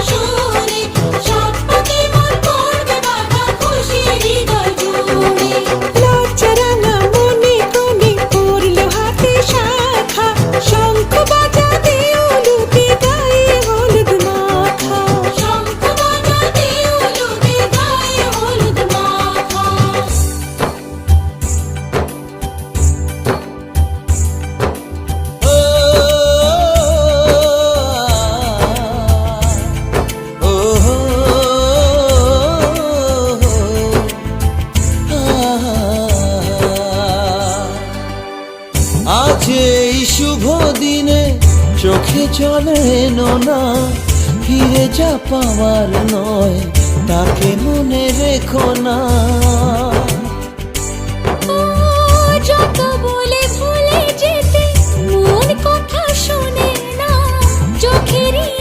সুরে সাত পাকে মন করবে বাধা খুশি হৃদয় জুড়ে। লজ্জা রাঙা মনে কোণে পড়লো হাতে শাখা, শঙ্খ বাজাতে উলুতে গায়ে হলুদ মাখা, শঙ্খ বাজাতে উলুতে গায়ে হলুদ মাখা। আজ এই শুভ দিনে চোখে জলে নোনা, ফিরে যা পাওয়ার নয় তাকে মনে রেখো না। যত বলে ভুলে যেতে মন কথা শোনে না, চোখেরই